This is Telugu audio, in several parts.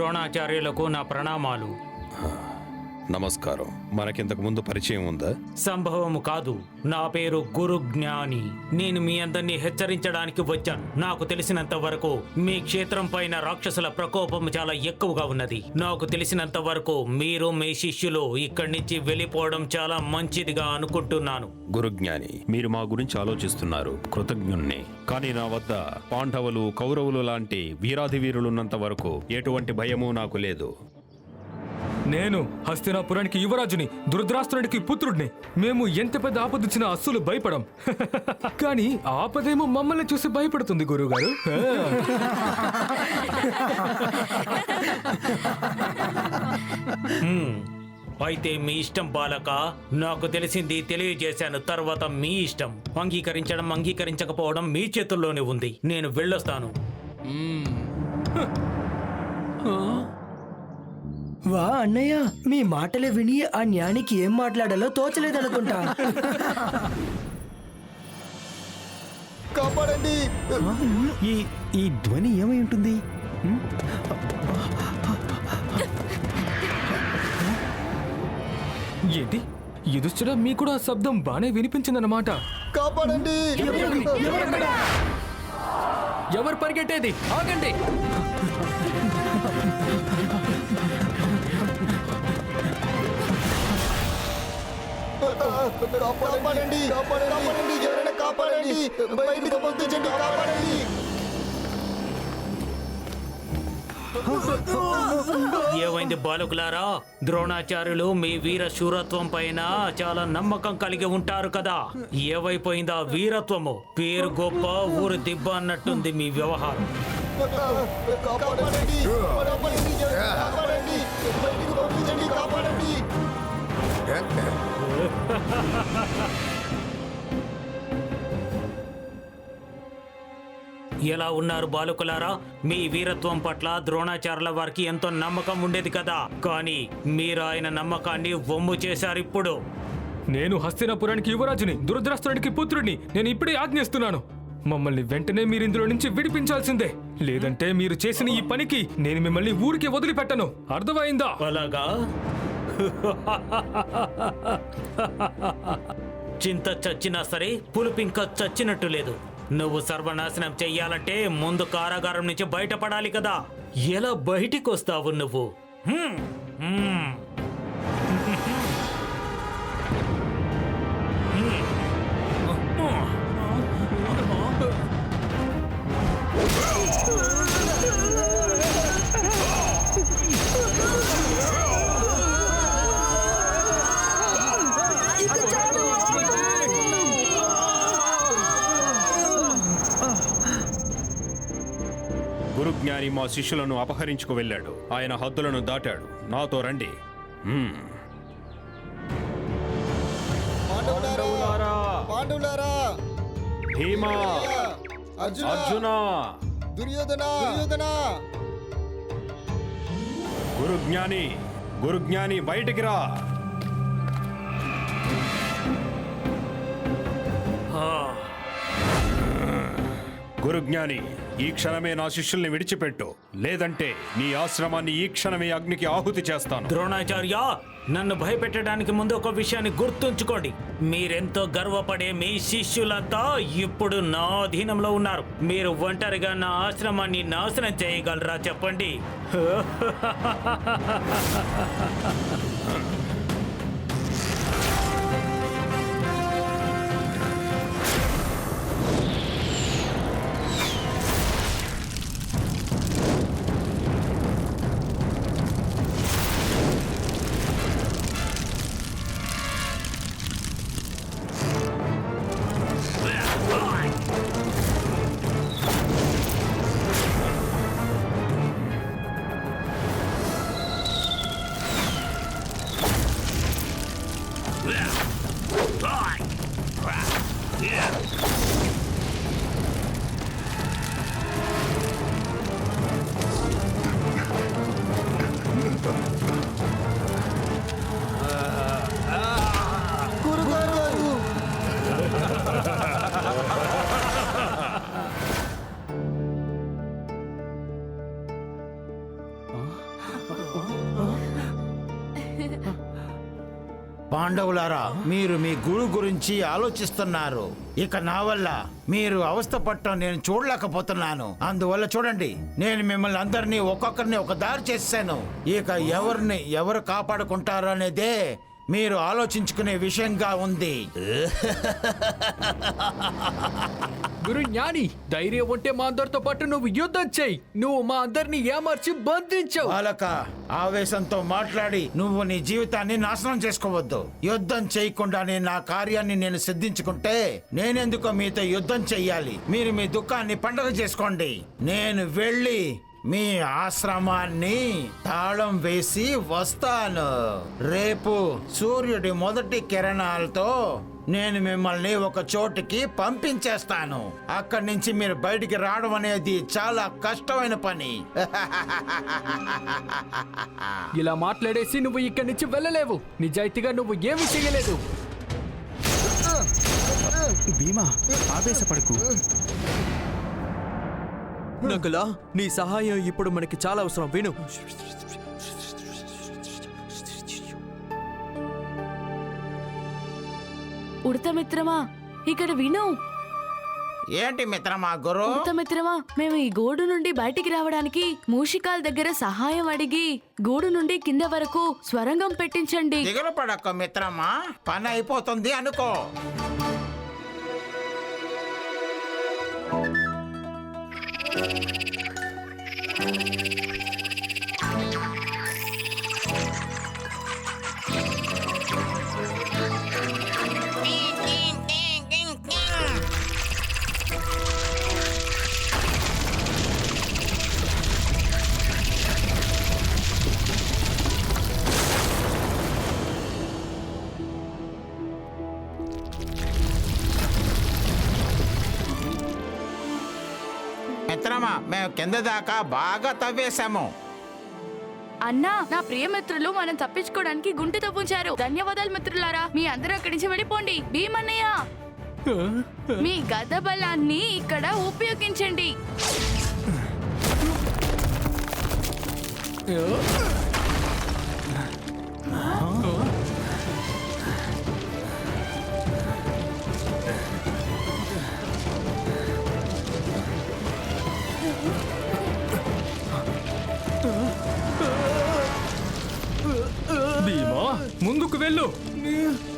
ద్రోణాచార్యులకు నా ప్రణామాలు. నమస్కారం. మనకింతకు ముందు పరిచయం ఉందా? సంభవము కాదు. నా పేరు గురుజ్ఞాని. నేను మీ అందరినీ హెచ్చరించడానికి వచ్చాను. నాకు తెలిసినంత వరకు మీ క్షేత్రం పైన రాక్షసుల ప్రకోపం చాలా ఎక్కువగా ఉన్నది. నాకు తెలిసినంత వరకు మీరు మీ శిష్యులు ఇక్కడి నుంచి వెళ్ళిపోవడం చాలా మంచిదిగా అనుకుంటున్నాను. గురుజ్ఞాని, మీరు మా గురించి ఆలోచిస్తున్నారు, కృతజ్ఞుణ్ణి. కానీ నా వద్ద పాండవులు, కౌరవులు లాంటి వీరాధి వీరులున్నంత వరకు ఎటువంటి భయమూ నాకు లేదు. నేను హస్తినాపురానికి యువరాజుని, దురదరాష్ట్రునికి పుత్రుడిని. మేము ఎంత పెద్ద ఆపదొచ్చినా అస్సలు భయపడం. కానీ ఆపదేమో మమ్మల్ని చూసి భయపడుతుంది గురువుగారు. అయితే మీ ఇష్టం బాలక. నాకు తెలిసింది తెలియజేశాను. తర్వాత మీ ఇష్టం. అంగీకరించడం అంగీకరించకపోవడం మీ చేతుల్లోనే ఉంది. నేను వెళ్ళొస్తాను. వా అన్నయ్య, మీ మాటలు విని ఆ జ్ఞానికి ఏం మాట్లాడాలో తోచలేదనుకుంటా. కాపాడండి. ఈ ధ్వని ఏమై ఉంటుంది? ఏంటి యుధిష్ఠిర, మీకు కూడా శబ్దం బానే వినిపించిందన్నమాట. కాపాడండి. ఎవరు పరిగెట్టేది? ఆగండి. కాపాడండి. కాపాడండి. ఎవరైనా కాపాడండి. బయటికి పంపించండి. కాపాడండి. ఏమైంది బాలకులారా? ద్రోణాచార్యులు మీ వీర శూరత్వం పైన చాలా నమ్మకం కలిగి ఉంటారు కదా. ఏవైపోయిందా వీరత్వము? పేరు గొప్ప, ఊరు దిబ్బ అన్నట్టుంది మీ వ్యవహారం. కాపాడండి. కాపాడండి. బయటికి పంపించండి. కాపాడండి. ఎలా ఉన్నారు బాలకులారా? మీ వీరత్వం పట్ల ద్రోణాచార్యుల వారికి ఎంతో నమ్మకం ఉండేది కదా. కానీ మీరు ఆయన నమ్మకాన్ని వమ్ము చేశారు. ఇప్పుడు నేను హస్తినాపురానికి యువరాజుని, దురదరాష్ట్రునికి పుత్రుడిని. నేను ఇప్పుడే ఆజ్ఞిస్తున్నాను. మమ్మల్ని వెంటనే మీరు ఇందులో నుంచి విడిపించాల్సిందే. లేదంటే మీరు చేసిన ఈ పనికి నేను మిమ్మల్ని ఊరికి వదిలిపెట్టను. అర్థమైందా? అలాగా? చింత చచ్చినా సరే పులుపింక చచ్చినట్టు లేదు. నువ్వు సర్వనాశనం చెయ్యాలంటే ముందు కారాగారం నుంచి బయటపడాలి కదా. ఎలా బయటికి వస్తావు నువ్వు? గురుజ్ఞాని మా శిష్యులను అపహరించుకు వెళ్ళాడు. ఆయన హద్దులను దాటాడు. నాతో రండి. పాండవులారా. భీమా, అర్జున, దుర్యోధన. గురుజ్ఞాని బయటికి రా. గురుజ్ఞాని, ఈ క్షణమే నా శిష్యుల్ని విడిచిపెట్టు, లేదంటే నీ ఆశ్రమాన్ని ఈ క్షణమే అగ్నికి ఆహుతి చేస్తాను. ద్రోణాచార్య, నన్ను భయపెట్టడానికి ముందు ఒక విషయాన్ని గుర్తుంచుకోండి. మీరెంతో గర్వపడే మీ శిష్యులంతా ఇప్పుడు నా అధీనంలో ఉన్నారు. మీరు ఒంటరిగా నా ఆశ్రమాన్ని నాశనం చేయగలరా చెప్పండి? పాండవులారా, మీరు మీ గురు గురించి ఆలోచిస్తున్నారు. ఇక నా వల్ల మీరు అవస్థ పట్టడం నేను చూడలేకపోతున్నాను. అందువల్ల చూడండి, నేను మిమ్మల్ని అందరినీ ఒక్కొక్కరిని ఒక దారి చేశాను. ఇక ఎవరు కాపాడుకుంటారు అనేదే మీరు ఆలోచించుకునే విషయంగా ఉంది. గురు జ్ఞాని, ధైర్యం ఉంటే మా అందరితో పాటు నువ్వు యుద్ధం చెయ్యి. నువ్వు మా అందరిని ఏమార్చి బంధించావు. బాలక, ఆవేశంతో మాట్లాడి నువ్వు నీ జీవితాన్ని నాశనం చేసుకోవద్దు. యుద్ధం చేయకుండానే నా కార్యాన్ని నేను సిద్ధించుకుంటే నేనెందుకో మీతో యుద్ధం చెయ్యాలి. మీరు మీ దుఃఖాన్ని పండగ చేసుకోండి. నేను వెళ్ళి మీ ఆశ్రమాన్ని తాళం వేసి వస్తాను. రేపు సూర్యుడి మొదటి కిరణాలతో నేను మిమ్మల్ని ఒక చోటికి పంపించేస్తాను. అక్కడి నుంచి మీరు బయటికి రావడం అనేది చాలా కష్టమైన పని. ఇలా మాట్లాడేసి నువ్వు ఇక్కడి నుంచి వెళ్ళలేవు. నిజాయితీగా నువ్వు ఏమీ చేయలేదు. భీమా, ఆవేశపడకు. నకులా, నీ సహాయం ఇప్పుడు మనకి చాలా అవసరం. విను. ఉడత మిత్రమా, ఇక్కడ విను. ఏంటి మిత్రమా గురు? ఉడత మిత్రమా, మేము ఈ గూడు నుండి బయటికి రావడానికి మూషికాల దగ్గర సహాయం అడిగి గూడు నుండి కింద వరకు స్వరంగం పెట్టించండి. దిగులు పడక మిత్రమా, పని అయిపోతుంది అనుకో. మిత్రమా, మేము కింద దాకా బాగా తవ్వేశాము. అన్నా, నా ప్రియమిత్రులు మనం తప్పించుకోవడానికి గుంట తవ్వుంచారు. ధన్యవాదాలు మిత్రులారా. మీ అందరూ అక్కడి నుంచి వెళ్ళిపోండి. భీమన్నయ్య, మీ గద బలాన్ని ఇక్కడ ఉపయోగించండి. భీమా, ముందుకు వెళ్ళు.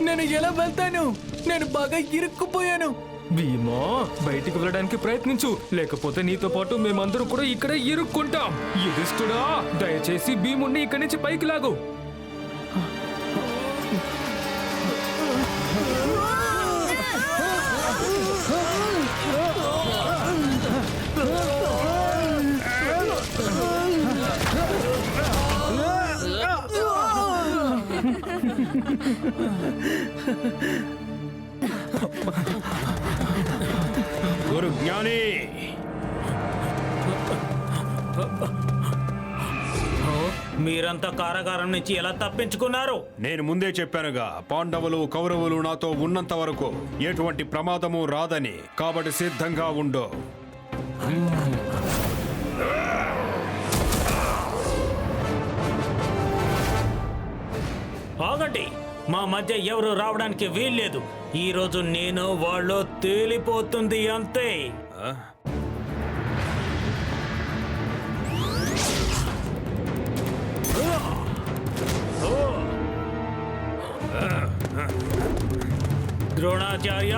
నేను ఎలా వెళ్తాను? నేను బాగా ఇరుక్కుపోయాను. భీమా, బయటికి వెళ్ళడానికి ప్రయత్నించు, లేకపోతే నీతో పాటు మేమందరం కూడా ఇక్కడే ఇరుక్కుంటాం. యుధిష్ఠుడా, దయచేసి భీముణ్ణి ఇక్కడి నుంచి పైకి లాగు. గురు జ్ఞాని, మీరంతా కారాగారం నుంచి ఎలా తప్పించుకున్నారు? నేను ముందే చెప్పానుగా, పాండవులు కౌరవులు నాతో ఉన్నంత వరకు ఎటువంటి ప్రమాదము రాదని. కాబట్టి సిద్ధంగా ఉండు. ఆగండి, మా మధ్య ఎవరు రావడానికి వీల్లేదు. ఈ రోజు నేను వాళ్ళు తేలిపోతుంది అంతే. ద్రోణాచార్య,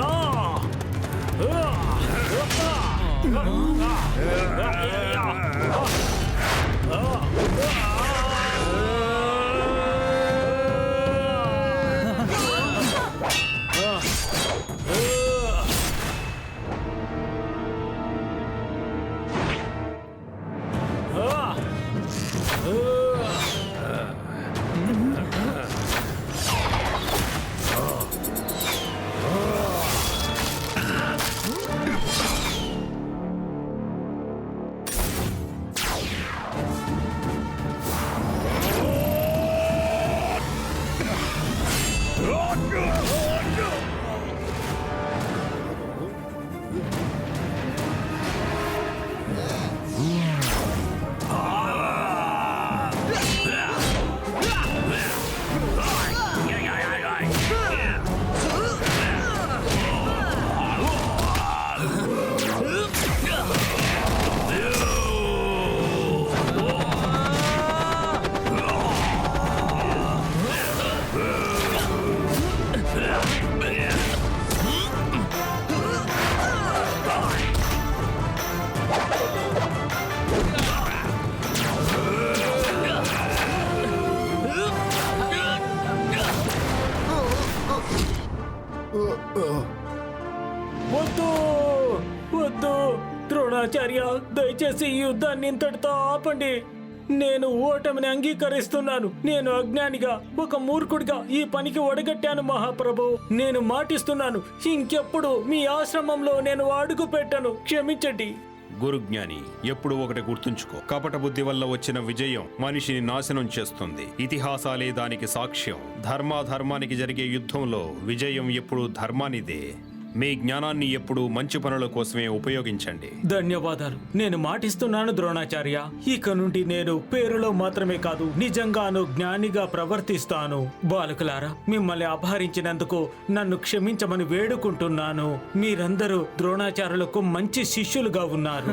ద్రోణాచార్య, దయచేసి ఈ యుద్ధాన్ని ఇంతటితో ఆపండి. నేను ఓటమిని అంగీకరిస్తున్నాను. నేను అజ్ఞానిగా, ఒక మూర్ఖుడిగా ఈ పనికి ఒడగట్టాను మహాప్రభు. నేను మాటిస్తున్నాను, ఇంకెప్పుడు మీ ఆశ్రమంలో నేను అడుగు పెట్టను. క్షమించండి. గురుజ్ఞాని, ఎప్పుడు ఒకటి గుర్తుంచుకో, కపట బుద్ధి వల్ల వచ్చిన విజయం మనిషిని నాశనం చేస్తుంది. ఇతిహాసాలే దానికి సాక్ష్యం. ధర్మానికి జరిగే యుద్ధంలో విజయం ఎప్పుడూ ధర్మానిదే. మీ జ్ఞానాన్ని ఎప్పుడూ మంచి పనుల కోసమే ఉపయోగించండి. ధన్యవాదాలు. నేను మాటిస్తున్నాను ద్రోణాచార్య, ఇక నుండి నేను పేరులో మాత్రమే కాదు, నిజంగాను జ్ఞానిగా ప్రవర్తిస్తాను. బాలకులారా, మిమ్మల్ని అపహరించినందుకు నన్ను క్షమించమని వేడుకుంటున్నాను. మీరందరూ ద్రోణాచార్యులకు మంచి శిష్యులుగా ఉన్నారు.